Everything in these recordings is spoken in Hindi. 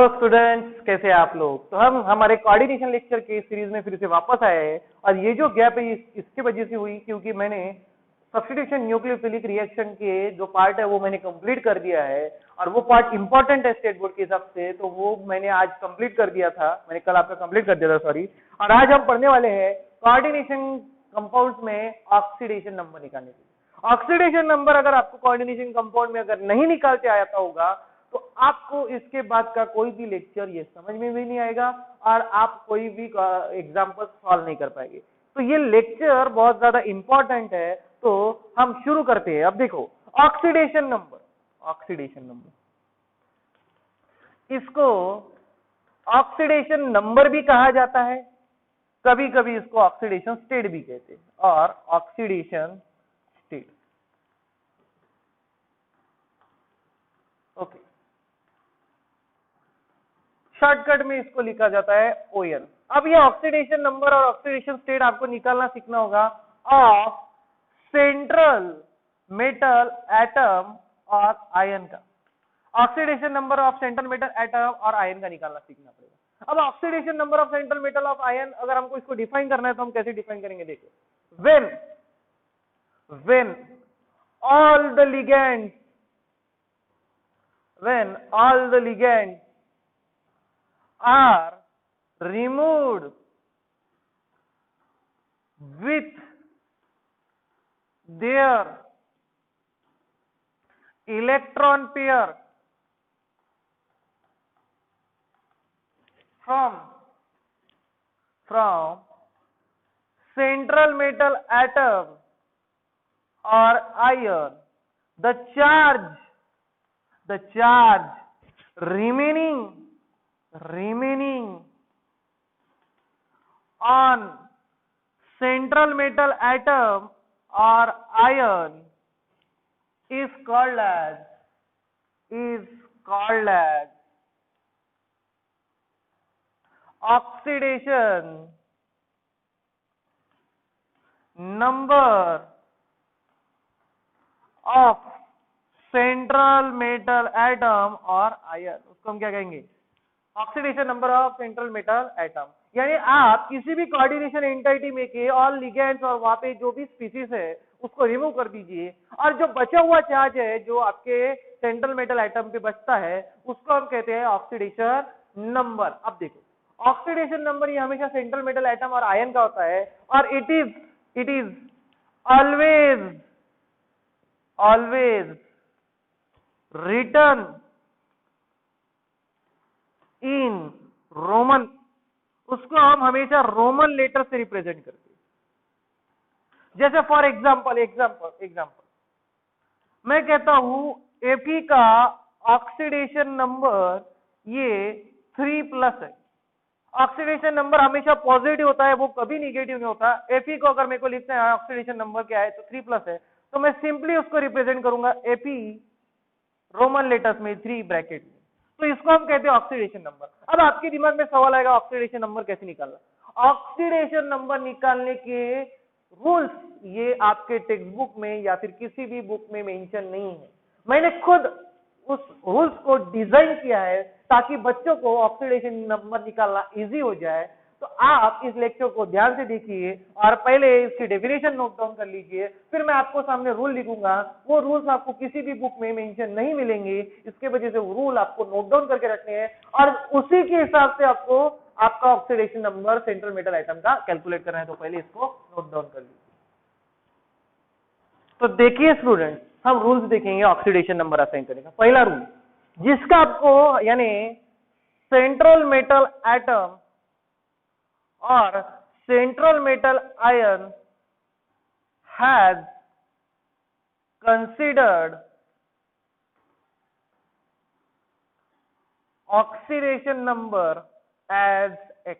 स्टूडेंट्स, कैसे हैं आप लोग। तो हम हमारे कोऑर्डिनेशन लेक्चर के सीरीज में फिर से वापस आए हैं और ये जो गैप है इसकी वजह से हुई क्योंकि मैंने सब्स्टिट्यूशन न्यूक्लियोफिलिक रिएक्शन के जो पार्ट है वो मैंने कंप्लीट कर दिया है और वो पार्ट इंपॉर्टेंट है स्टेट बोर्ड के हिसाब से, तो वो मैंने आज कंप्लीट कर दिया था। मैंने कल आपका कंप्लीट कर दिया था, सॉरी। और आज हम पढ़ने वाले हैं कोऑर्डिनेशन कंपाउंड्स में ऑक्सीडेशन नंबर निकालने के। ऑक्सीडेशन नंबर अगर आपको कोऑर्डिनेशन कंपाउंड में अगर नहीं निकालते आता होगा तो आपको इसके बाद का कोई भी लेक्चर ये समझ में भी नहीं आएगा और आप कोई भी एग्जाम्पल सॉल्व नहीं कर पाएंगे। तो ये लेक्चर बहुत ज्यादा इंपॉर्टेंट है, तो हम शुरू करते हैं। अब देखो, ऑक्सीडेशन नंबर, इसको ऑक्सीडेशन नंबर भी कहा जाता है, कभी कभी इसको ऑक्सीडेशन स्टेट भी कहते हैं और ऑक्सीडेशन स्टेट। ओके, शॉर्टकट में इसको लिखा जाता है ON। अब ये ऑक्सीडेशन नंबर और ऑक्सीडेशन स्टेट आपको निकालना सीखना होगा ऑफ सेंट्रल मेटल एटम और आयन का। Oxidation number of central metal atom और आयन का निकालना सीखना पड़ेगा। अब oxidation number of central metal of ion अगर हमको इसको डिफाइन करना है तो हम कैसे डिफाइन करेंगे, देखो। when all the ligands are removed with their electron pair from central metal atom or ion, the charge remaining on central metal atom or ion is called as oxidation number of central metal atom और आयन। उसको हम क्या कहेंगे, oxidation number of central metal atom. यानी आप किसी भी कोऑर्डिनेशन एंटिटी में के ऑल लिगेंड्स और वहां पे जो भी स्पीसीज है उसको रिमूव कर दीजिए और जो बचा हुआ चार्ज है जो आपके सेंट्रल मेटल एटम पे बचता है उसको हम कहते हैं ऑक्सीडेशन नंबर। अब देखो, ऑक्सीडेशन नंबर ये हमेशा सेंट्रल मेटल एटम और आयन का होता है और it is always written in Roman. उसको हम हमेशा रोमन लेटर से रिप्रेजेंट करते हैं। जैसे फॉर एग्जाम्पल मैं कहता हूं Fe का ऑक्सीडेशन नंबर ये 3+ है। ऑक्सीडेशन नंबर हमेशा पॉजिटिव होता है, वो कभी निगेटिव नहीं होता। Fe को अगर मेरे को लिखना है ऑक्सीडेशन नंबर क्या है तो 3+ है, तो मैं सिंपली उसको रिप्रेजेंट करूंगा Fe रोमन लेटर्स में 3 ब्रैकेट में, तो इसको हम कहते हैं ऑक्सीडेशन नंबर। अब आपके दिमाग में सवाल आएगा ऑक्सीडेशन नंबर कैसे निकालना। ऑक्सीडेशन नंबर निकालने के रूल्स ये आपके टेक्स्ट बुक में या फिर किसी भी बुक में मेंशन नहीं है। मैंने खुद उस रूल्स को डिजाइन किया है ताकि बच्चों को ऑक्सीडेशन नंबर निकालना इजी हो जाए। तो आप इस लेक्चर को ध्यान से देखिए और पहले इसकी डेफिनेशन नोट डाउन कर लीजिए, फिर मैं आपको सामने रूल लिखूंगा। वो रूल्स आपको किसी भी बुक में मेंशन नहीं मिलेंगे, इसके वजह से वो रूल आपको नोट डाउन करके रखने हैं और उसी के हिसाब से आपको आपका oxidation number central metal atom का कैलकुलेट करना है। तो पहले इसको नोट डाउन कर लीजिए। तो देखिए स्टूडेंट, हम रूल्स देखेंगे ऑक्सीडेशन नंबर असाइन करने का। पहला रूल जिसका आपको यानी central metal atom or central metal ion has considered oxidation number as X।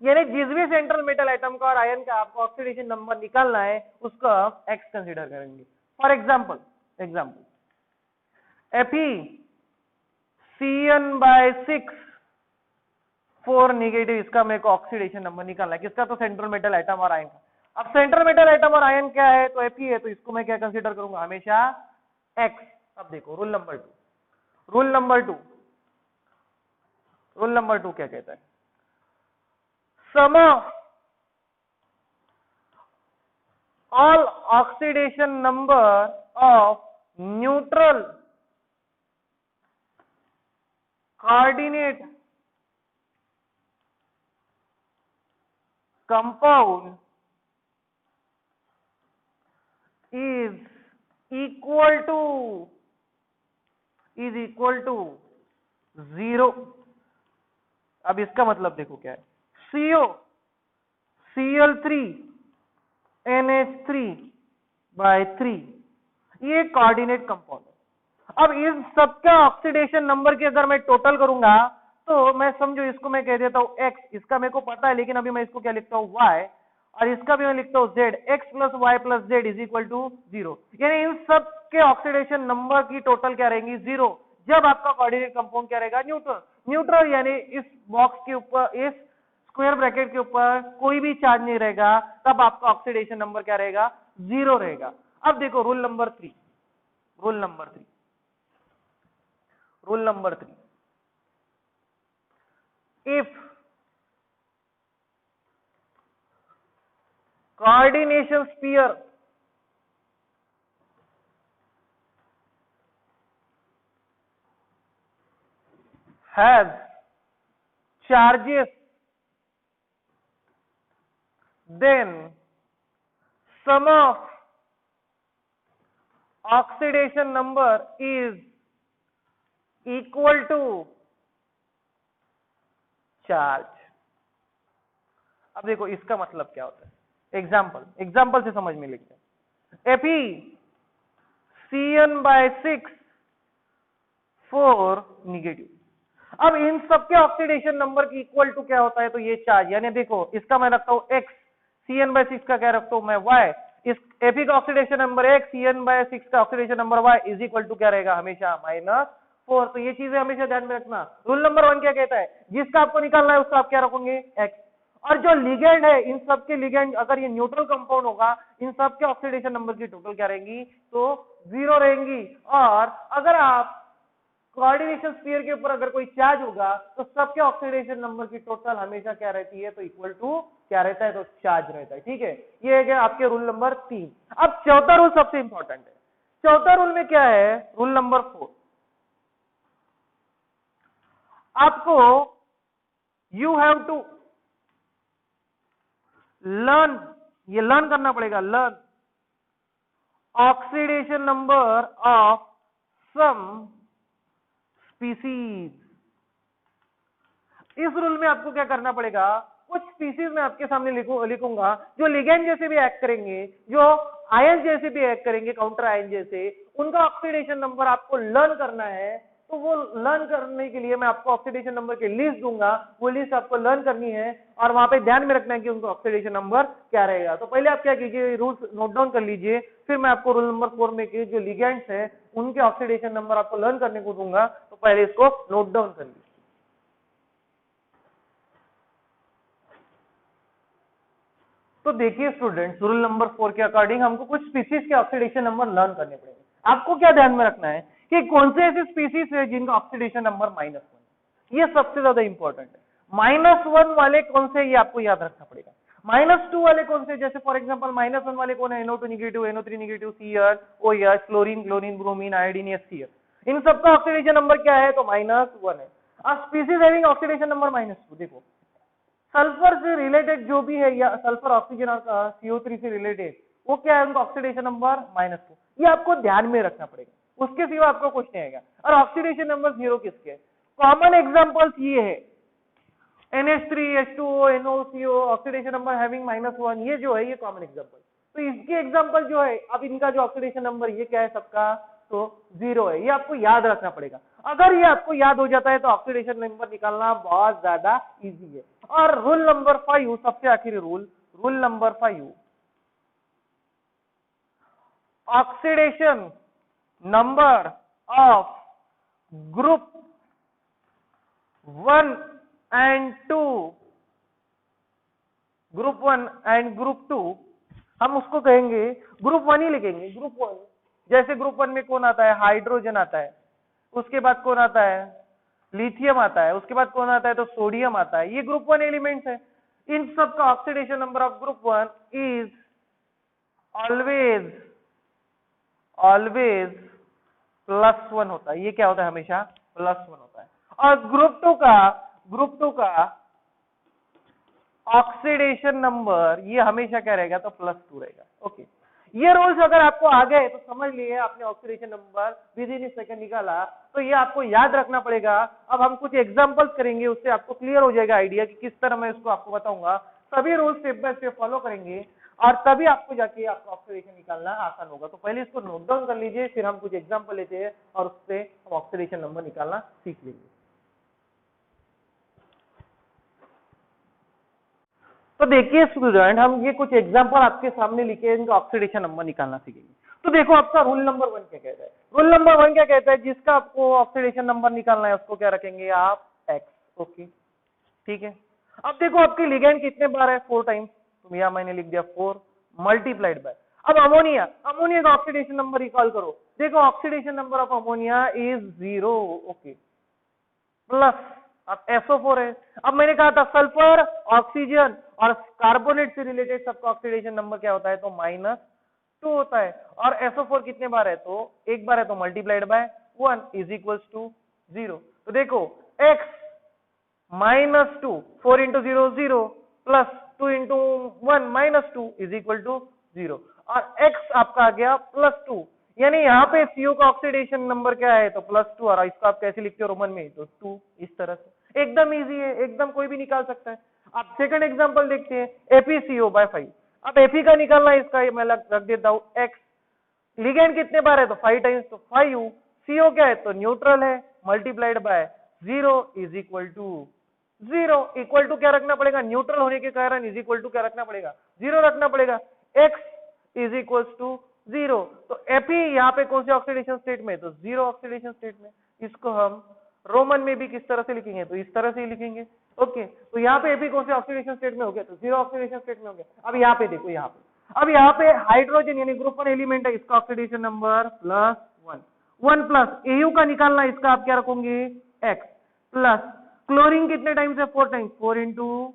यानी जिस भी सेंट्रल मेटल एटम का और आयन का आपको ऑक्सीडेशन नंबर निकालना है उसको X कंसीडर करेंगे। फॉर एग्जाम्पल FeCN/6 4 निगेटिव, इसका मेरे को ऑक्सीडेशन नंबर निकालना है। किसका, तो सेंट्रल मेटल एटम और आयन का। अब सेंट्रल मेटल एटम और आयन क्या है, तो Fe है, तो इसको मैं क्या कंसीडर करूंगा, हमेशा X। अब देखो रूल नंबर 2, रूल नंबर 2 क्या कहता है? Sum of all oxidation number of neutral coordinate compound is equal to 0। अब इसका मतलब देखो क्या है, CO Cl3 NH3/3 ये कोऑर्डिनेट कंपाउंड है। अब इन सबका ऑक्सीडेशन नंबर की अगर मैं टोटल करूंगा तो मैं समझो इसको मैं कह देता हूं x, इसका मेरे को पता है लेकिन अभी मैं इसको क्या लिखता हूं y, और इसका भी मैं लिखता हूं z, x plus y plus z is equal to 0। यानी इन सब के ऑक्सीडेशन नंबर की टोटल क्या रहेंगी? 0। जब आपका कोऑर्डिनेट कंपाउंड क्या रहेगा? न्यूट्रल। न्यूट्रल यानी इस बॉक्स के ऊपर, इस स्क्वायर ब्रैकेट के ऊपर कोई भी चार्ज नहीं रहेगा, तब आपका ऑक्सीडेशन नंबर क्या रहेगा? 0 रहेगा। अब देखो rule number 3, rule number 3, rule number 3, if coordination sphere has charges, then sum of oxidation number is equal to charge। अब देखो इसका मतलब क्या होता है, एग्जाम्पल से समझ में लिखते हैं। FeCN/6 4 negative. अब इन सबके ऑक्सीडेशन नंबर की इक्वल टू क्या होता है? तो ये चार्ज, यानी देखो इसका मैं रखता हूं x, Cn/6 का क्या रखता हूं मैं y, इस Fe का ऑक्सीडेशन नंबर x, Cn/6 का oxidation number y is equal to क्या रहेगा? हमेशा -4। तो ये चीजें हमेशा ध्यान में रखना। रूल नंबर 1 क्या कहता है? जिसका आपको निकालना है उसका आप क्या रखोगे? x। और जो लिगेंड है, इन सब के लिगेंड अगर ये न्यूट्रल कंपाउंड होगा, इन सब के ऑक्सीडेशन नंबर की टोटल क्या रहेंगी? तो 0 रहेंगी। और अगर आप कोऑर्डिनेशन स्फीयर के ऊपर अगर कोई चार्ज होगा तो सबके ऑक्सीडेशन नंबर की टोटल हमेशा क्या रहती है? तो इक्वल टू क्या रहता है? तो चार्ज रहता है। ठीक है, ये है आपके रूल नंबर 3। अब चौथा रूल सबसे इंपॉर्टेंट है। चौथा रूल में क्या है? रूल नंबर 4, आपको यू हैव टू लर्न, ये लर्न करना पड़ेगा, learn oxidation number of some species. इस रूल में आपको क्या करना पड़ेगा? कुछ स्पीसीज में आपके सामने लिखूंगा जो लिगेंड जैसे भी एक्ट करेंगे, जो आयन जैसे भी एक्ट करेंगे, काउंटर आयन जैसे, उनका ऑक्सीडेशन नंबर आपको लर्न करना है। तो वो लर्न करने के लिए मैं आपको ऑक्सीडेशन नंबर की लिस्ट दूंगा, वो लिस्ट आपको लर्न करनी है और वहां पे ध्यान में रखना है कि उनका ऑक्सीडेशन नंबर क्या रहेगा। तो पहले आप क्या कीजिए, रूल्स नोट डाउन कर लीजिए, फिर मैं आपको रूल नंबर 4 में के जो लिगेंड्स है उनके ऑक्सीडेशन नंबर आपको लर्न करने को दूंगा। तो पहले इसको नोट डाउन कर लीजिए। तो देखिए स्टूडेंट्स, रूल नंबर 4 के अकॉर्डिंग हमको कुछ स्पीसीज के ऑक्सीडेशन नंबर लर्न करने पड़ेंगे। आपको क्या ध्यान में रखना है कि कौन से ऐसे स्पीसीज है जिनका ऑक्सीडेशन नंबर -1, ये सबसे ज्यादा इंपॉर्टेंट है। -1 वाले कौन से, ये आपको याद रखना पड़ेगा। -2 वाले कौन से? जैसे फॉर एग्जांपल -1 वाले कौन है? NO2 negative, NO3 negative, Cl, OH, chlorine, chlorine, bromine, iodine, HCl। इन सबका ऑक्सीडेशन नंबर क्या है? तो -1 है। अब स्पीसीज हैविंग ऑक्सीडेशन नंबर -2, देखो सल्फर से रिलेटेड जो भी है, या सल्फर ऑक्सीजन और CO3 से रिलेटेड, वो क्या है? उनका ऑक्सीडेशन नंबर -2। ये आपको ध्यान में रखना पड़ेगा, उसके सिवा आपको कुछ नहीं आएगा। और ऑक्सीडेशन नंबर 0 किसके? कॉमन एग्जांपल्स ये है NH3, H2O, NOCO, oxidation number having -1, ये जो है ये कॉमन एग्जांपल। तो इसके एग्जांपल जो है, अब इनका जो ऑक्सीडेशन नंबर ये क्या है सबका? तो 0 है। ये आपको याद रखना पड़ेगा। अगर ये आपको याद हो जाता है तो ऑक्सीडेशन नंबर निकालना बहुत ज्यादा इजी है। और रूल नंबर 5, सबसे आखिरी rule, rule number 5, oxidation number of group 1 and 2, group 1 and group 2, हम उसको कहेंगे ग्रुप 1 ही लिखेंगे, ग्रुप 1। जैसे ग्रुप 1 में कौन आता है? हाइड्रोजन आता है, उसके बाद कौन आता है? लिथियम आता है, उसके बाद कौन आता है तो सोडियम आता है, ये ग्रुप 1 एलिमेंट्स है। इन सब का oxidation number of group 1 is always +1 होता है। ये क्या होता है, हमेशा +1 होता है। और ग्रुप 2 का ऑक्सीडेशन नंबर ये हमेशा क्या रहेगा तो +2 रहेगा। ओके, ये रूल्स अगर आपको आ गए तो समझ लिए आपने oxidation number with in second निकाला, तो ये आपको याद रखना पड़ेगा। अब हम कुछ एग्जांपल्स करेंगे, उससे आपको क्लियर हो जाएगा आइडिया कि किस तरह मैं इसको आपको बताऊंगा। सभी rules step by step follow करेंगे और तभी आपको जाके आपका ऑक्सीडेशन निकालना आसान होगा। तो पहले इसको नोट डाउन कर लीजिए, फिर हम कुछ एग्जाम्पल लेते हैं और उससे हम ऑक्सीडेशन नंबर निकालना सीख लेंगे। तो देखिए स्टूडेंट, हम ये कुछ एग्जांपल आपके सामने लिखे हैं, इनका ऑक्सीडेशन नंबर निकालना सीखेंगे। तो देखो आपका रूल नंबर 1 क्या कहता है। रूल नंबर 1 क्या कहता है, जिसका आपको ऑक्सीडेशन नंबर निकालना है उसको क्या रखेंगे आप x। ओके, ठीक है। अब देखो आपके लिगेंड कितने बार है, 4 टाइम्स, तो यहाँ मैंने लिख दिया 4 मल्टीप्लाइड बाय। अब अमोनिया का ऑक्सीडेशन नंबर रिकॉल करो। देखो oxidation number of ammonia is 0। Okay, plus अब SO4 है। अब मैंने कहा था सल्फर, ऑक्सीजन और कार्बोनेट से रिलेटेड सबका ऑक्सीडेशन नंबर क्या होता है तो -2 होता है। और SO4 कितने बार है तो एक बार है, तो multiplied by 1 is equal to 0। तो देखो x -2, 4 into 0 0 plus 2 into 1 -2 is equal to 0 और x आपका आ गया +2। यानी यहाँ पे CO का ऑक्सीडेशन नंबर क्या है तो +2 और इसको आप कैसे लिखते हो रोमन में तो 2। इस तरह से एकदम इजी है, एकदम कोई भी निकाल सकता है। आप सेकंड एग्जांपल देखते हैं, FeCO/5। अब Fe का निकालना है, इसका मैं रख देता हूँ x। लिगेंड कितने बार है तो 5 टाइम्स, तो 5। CO क्या है तो न्यूट्रल है, multiplied by 0 is equal to 0। Equal to क्या रखना पड़ेगा, न्यूट्रल होने के कारण इज इक्वल टू क्या रखना पड़ेगा 0 रखना पड़ेगा। x is equal to 0। तो Fe यहाँ पे कौन से ऑक्सीडेशन स्टेट में तो 0 ऑक्सीडेशन स्टेट में। इसको हम रोमन में भी किस तरह से लिखेंगे तो इस तरह से ही लिखेंगे। ओके, तो यहाँ पे Fe कौन से ऑक्सीडेशन स्टेट में हो गया तो 0 ऑक्सीडेशन स्टेट में हो गया। अब यहाँ पे देखो, यहाँ पे अब यहाँ पे हाइड्रोजन यानी ग्रुप 1 एलिमेंट है, इसका ऑक्सीडेशन नंबर +1। 1 प्लस Au का निकालना, इसका आप क्या रखोगे x प्लस क्लोरीन कितने टाइम्स है 4 टाइम्स, 4 इंटू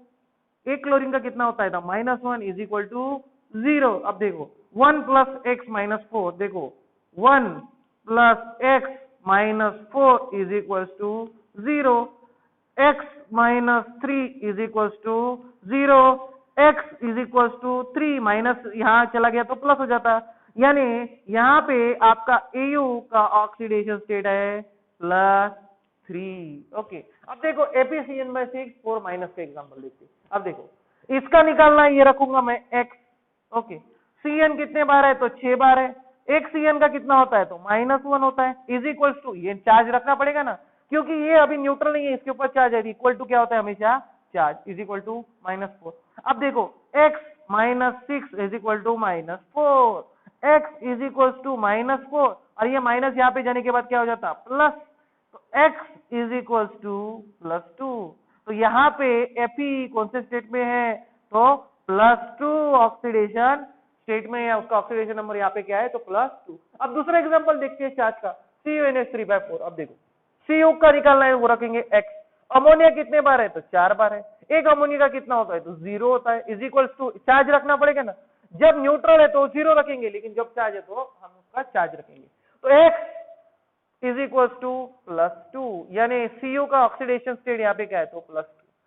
एक क्लोरीन का कितना होता है -1 इज इक्वल टू 0। अब देखो 1 प्लस x माइनस 4, देखो 1 plus x minus 4 is equal to 0, x minus 3 is equal to 0, x is equal to 3 minus यहाँ चला गया तो प्लस हो जाता। यानी यहाँ पे आपका Au का ऑक्सीडेशन स्टेट है +3। ओके, अब देखो FeCN/6 4 माइनस का एग्जांपल देखते हैं। अब देखो इसका निकालना है, ये रखूंगा मैं x। ओके, Cn कितने बार है तो 6 बार है। एक Cn का कितना होता है तो -1 होता है इज इक्वल टू, ये चार्ज रखना पड़ेगा ना, क्योंकि ये अभी न्यूट्रल नहीं है, इसके ऊपर चार्ज है। इक्वल टू क्या होता है हमेशा चार्ज इज इक्वल टू -4। अब देखो x -6 is equal to -4, x is equal to -4 और ये माइनस यहाँ पे जाने के बाद क्या हो जाता प्लस, तो x इज इक्वल टू +2। तो यहाँ पे Fe कौन से स्टेट में है तो +2 ऑक्सीडेशन स्टेट में है, उसका ऑक्सीडेशन नंबर यहाँ पे क्या है तो +2। अब दूसरा एग्जांपल देखते हैं चार्ज का, CuNH3/4। अब देखो Cu का निकालना है, वो रखेंगे x। अमोनिया कितने बार है तो 4 बार है। एक अमोनिया का कितना होता है तो 0 होता है इज इक्वल टू, चार्ज रखना पड़ेगा ना, जब न्यूट्रल है तो 0 रखेंगे, लेकिन जब चार्ज है तो हम उसका चार्ज रखेंगे। तो x इज इक्वल टू +2, यानी Cu का ऑक्सीडेशन स्टेट यहाँ पे क्या है तो +2।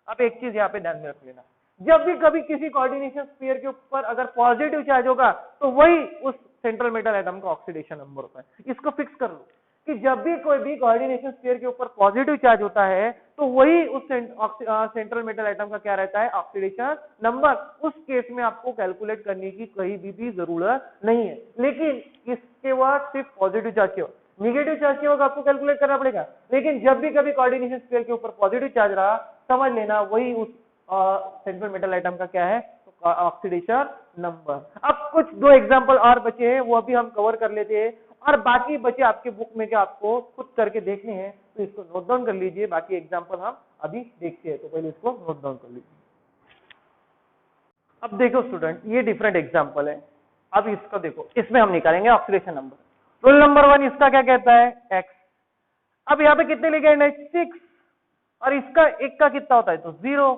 अब एक चीज यहाँ पे ध्यान में रख लेना, जब भी कभी किसी कोऑर्डिनेशन स्फीयर के ऊपर अगर पॉजिटिव चार्ज होगा तो वही उस सेंट्रल मेटल एटम का ऑक्सीडेशन नंबर होता है। इसको फिक्स कर लो कि जब भी कोई भी कोऑर्डिनेशन स्फीयर के ऊपर पॉजिटिव चार्ज होता है तो वही उस सेंट्रल मेटल एटम का क्या रहता है ऑक्सीडेशन नंबर। उस केस में आपको कैलकुलेट करने की कहीं भी जरूरत नहीं है, लेकिन इसके बाद सिर्फ पॉजिटिव चार्ज के, निगेटिव चार्ज के वक्त आपको कैलकुलेट करना पड़ेगा। लेकिन जब भी कभी कोऑर्डिनेशन स्फीयर के ऊपर पॉजिटिव चार्ज रहा, समझ लेना वही उस सेंट्रल मेटल एटम का क्या है तो ऑक्सीडेशन नंबर। अब कुछ 2 एग्जांपल और बचे हैं, वो अभी हम कवर कर लेते हैं, और बाकी बचे आपके बुक में क्या आपको खुद करके देखने हैं, तो इसको नोट डाउन कर लीजिए। बाकी एग्जांपल हम अभी देखते हैं, तो पहले इसको नोट डाउन कर लीजिए। अब देखो स्टूडेंट, ये डिफरेंट एग्जांपल है। अब इसको देखो, इसमें हम निकालेंगे ऑक्सीडेशन नंबर। रूल नंबर 1 इसका क्या कहता है x। अब यहाँ पे कितने लिगेंड है 6, और इसका एक का कितना होता है तो 0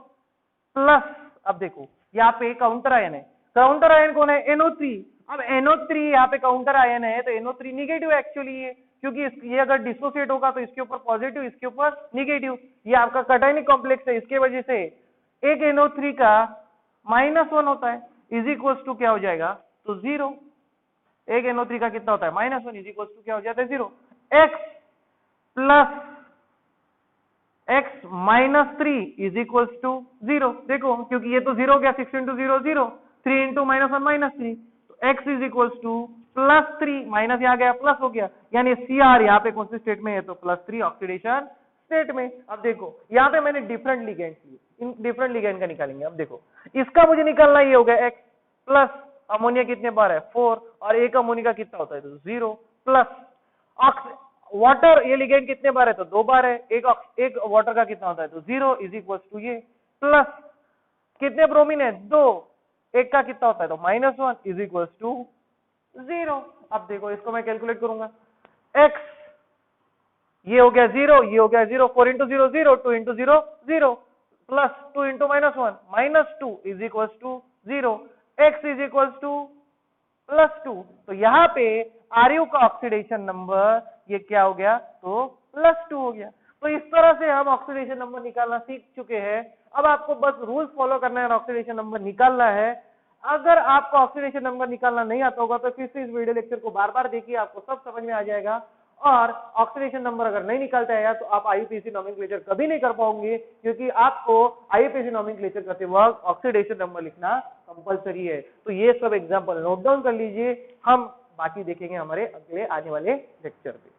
प्लस, अब देखो यहाँ पे काउंटर आयन है, काउंटर आयन कौन है NO3, अब NO3 यहाँ पे काउंटर आयन है तो NO3 निगेटिव एक्चुअली ये, क्योंकि ये अगर डिसोसिएट होगा तो इसके ऊपर पॉजिटिव इसके ऊपर निगेटिव, ये आपका कैटायनिक कॉम्प्लेक्स है, इसके वजह से एक NO3 का -1 होता है इज इक्वल्स टू क्या हो जाएगा तो 0, एक NO3 का कितना होता है -1 इज इक्वल्स टू क्या हो जाता है 0, x plus x -3 is equals to 0, देखो क्योंकि ये तो 0 हो गया, 6 इंटू 0 0, 3 इंटू -1 -3, तो x is equals to +3, minus यहाँ गया प्लस हो गया, यानी Cr यहाँ पे कौन सी स्टेट में है तो +3 ऑक्सीडेशन स्टेट में। अब देखो यहाँ पे मैंने डिफरेंट लिगेंड लिए, इन डिफरेंट लिगेंड का निकालेंगे। अब देखो इसका मुझे निकालना ये हो गया x प्लस अमोनिया कितने बार है 4 और एक अमोनिया का कितना होता है तो 0 प्लस वाटर, ये लिगेंड कितने बार है तो 2 बार है, एक वाटर का कितना होता है तो 0 इज इक्वल टू ये प्लस कितने ब्रोमीन है 2, एक का कितना होता है तो -1 इज इक्वल टू 0। अब देखो इसको मैं कैलकुलेट करूंगा, x ये हो गया 0, ये हो गया 0, 4 into 0 0, 2 into 0 0 plus 2 into -1 -2 is equal to 0, x is equal to +2, तो यहाँ पे Ru का ऑक्सीडेशन नंबर ये क्या हो गया तो +2 हो गया। तो इस तरह से हम ऑक्सीडेशन नंबर निकालना सीख चुके हैं। अब आपको बस रूल्स फॉलो करना है और ऑक्सीडेशन नंबर निकालना है। अगर आपको ऑक्सीडेशन नंबर निकालना नहीं आता होगा तो फिर से इस वीडियो लेक्चर को बार बार देखिए, आपको सब समझ में आ जाएगा। और ऑक्सीडेशन नंबर अगर नहीं निकालता है तो आप आईयूपीएसी नोमेनक्लेचर कभी नहीं कर पाओगे, क्योंकि आपको आईयूपीएसी नोमेनक्लेचर करते वक्त ऑक्सीडेशन नंबर लिखना कंपलसरी है। तो ये सब एग्जांपल नोट डाउन कर लीजिए, हम बाकी देखेंगे हमारे अगले आने वाले लेक्चर में।